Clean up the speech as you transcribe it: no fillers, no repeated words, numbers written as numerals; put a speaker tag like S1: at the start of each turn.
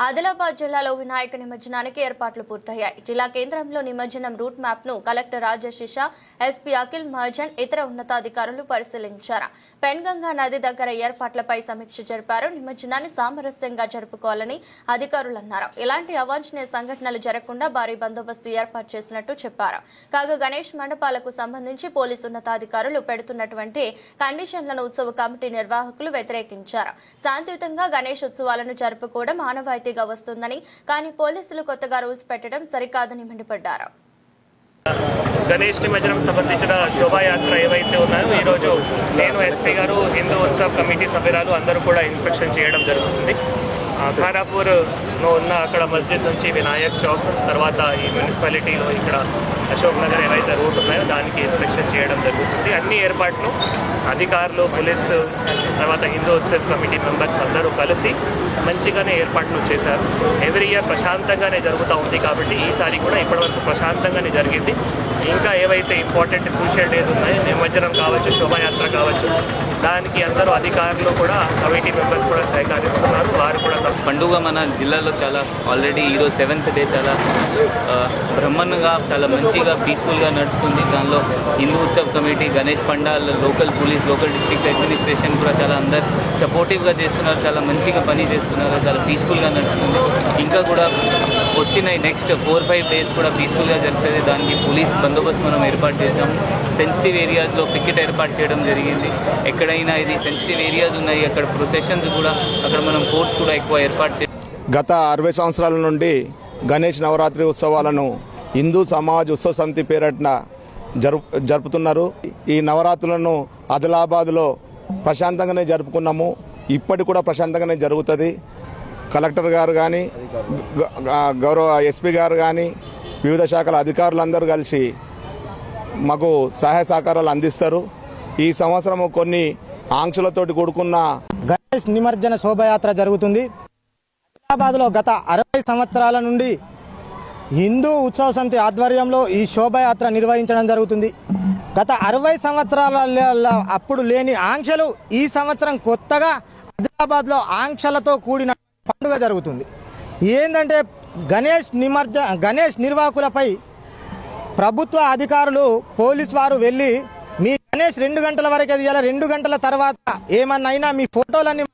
S1: ఆదిలాబాద్ జిల్లాలో వినాయక నిమజ్జనానికి ఏర్పాట్లు పూర్తయ్యాయి. జిల్లా కేంద్రంలో నిమజ్జనం రూట్ మ్యాప్ ను కలెక్టర్ రాజశేష, ఎస్పీ అఖిల్ మహాజన్, ఇతర ఉన్నతాధికారులు పరిశీలించారు. పెన్గంగా నది దగ్గర ఏర్పాట్లపై సమీక్ష జరిపారు. నిమజ్జనాన్ని సామరస్యంగా జరుపుకోవాలని అధికారులు అన్నారు. ఇలాంటి అవాంఛనీయ సంఘటనలు జరగకుండా భారీ బందోబస్తు ఏర్పాటు చేసినట్టు చెప్పారు. కాగా గణేష్ మండపాలకు సంబంధించి పోలీసు ఉన్నతాధికారులు పెడుతున్నటువంటి కండిషన్లను ఉత్సవ కమిటీ నిర్వాహకులు వ్యతిరేకించారు. శాంతియుతంగా గణేష్ ఉత్సవాలను జరుపుకోవడం ఆనవాయితీ వస్తుందని, కానీ పోలీసులు కొత్తగా రూల్స్ పెట్టడం సరికాదని మండిపడ్డారు.
S2: గణేష్ నిమజ్జనం సంబంధించిన శోభాయాత్ర ఏవైతే ఉన్నాయో ఈ రోజు నేను ఎస్పీ గారు, హిందూ ఉత్సవ్ కమిటీ సభ్యురాలు అందరూ కూడా ఇన్స్పెక్షన్ చేయడం జరుగుతుంది. ఖానాపూర్లో ఉన్న అక్కడ మస్జిద్ నుంచి వినాయక్ చౌక్, తర్వాత ఈ మున్సిపాలిటీలో ఇక్కడ అశోక్ నగర్ ఏవైతే రూట్ ఉన్నాయో దానికి ఇన్స్పెక్షన్ చేయడం జరుగుతుంది. అన్ని ఏర్పాట్లు అధికారులు, పోలీసు, తర్వాత హిందూ ఉత్సవ్ కమిటీ మెంబర్స్ అందరూ కలిసి మంచిగానే ఏర్పాట్లు చేశారు. ఎవ్రీ ఇయర్ ప్రశాంతంగానే జరుగుతూ ఉంది కాబట్టి ఈసారి కూడా ఇప్పటివరకు ప్రశాంతంగానే జరిగింది. ఇంకా ఏవైతే ఇంపార్టెంట్ క్రూషియల్ డేస్ ఉన్నాయో, నిమజ్జనం కావచ్చు, శోభాయాత్ర కావచ్చు, దానికి అందరూ అధికారులు కూడా, కమిటీ మెంబర్స్ కూడా సహకరిస్తున్నారు. వారు కూడా
S3: పండుగ మన జిల్లాలో చాలా ఆల్రెడీ ఈరోజు 7th డే చాలా బ్రహ్మాండంగా, చాలా మంచిగా, పీస్ఫుల్గా నడుస్తుంది. దానిలో Hindu Utsav committee, Ganesh pandal, local police, local district administration కూడా చాలా అందరు సపోర్టివ్గా చేస్తున్నారు. చాలా మంచిగా పని చేస్తున్నారు. చాలా పీస్ఫుల్గా నడుస్తుంది. ఇంకా కూడా వచ్చిన నెక్స్ట్ 4-5 డేస్ కూడా పీస్ఫుల్గా జరుగుతుంది. దానికి పోలీస్ బందోబస్తు మనం ఏర్పాటు చేసాము. సెన్సిటివ్ ఏరియాస్లో పికెట్ ఏర్పాటు చేయడం జరిగింది. ఎక్కడైనా ఇది సెన్సిటివ్ ఏరియాస్ ఉన్నాయి, అక్కడ ప్రొసెషన్స్ కూడా, అక్కడ మనం ఫోర్స్ కూడా ఎక్కువ ఏర్పాటు చేయాలి.
S4: గత 60 సంవత్సరాల నుండి గణేష్ నవరాత్రి ఉత్సవాలను హిందూ సమాజ్ ఉత్సవ సమితి పేరట్న జరుపుతున్నారు. ఈ నవరాత్రులను ఆదిలాబాద్లో ప్రశాంతంగానే జరుపుకున్నాము. ఇప్పటికి కూడా ప్రశాంతంగానే జరుగుతుంది. కలెక్టర్ గారు కానీ, గౌరవ ఎస్పీ గారు కానీ, వివిధ శాఖల అధికారులందరూ కలిసి మాకు సహాయ సహకారాలు అందిస్తారు. ఈ సంవత్సరం కొన్ని ఆంక్షలతోటి కూడుకున్న
S5: గణేష్ నిమజ్జన శోభయాత్ర జరుగుతుంది. హైదరాబాద్లో గత 60 సంవత్సరాల నుండి హిందూ ఉత్సవ సమితి ఆధ్వర్యంలో ఈ శోభయాత్ర నిర్వహించడం జరుగుతుంది. గత 60 సంవత్సరాల అప్పుడు లేని ఆంక్షలు ఈ సంవత్సరం కొత్తగా హైదరాబాద్లో ఆంక్షలతో కూడిన పండుగ జరుగుతుంది. ఏంటంటే గణేష్ నిర్వాహకులపై ప్రభుత్వ అధికారులు, పోలీసు వారు వెళ్ళి మీ గణేష్ 2 గంటల వరకే తీయాలి, 2 గంటల తర్వాత ఏమన్నా మీ ఫోటోలన్నీ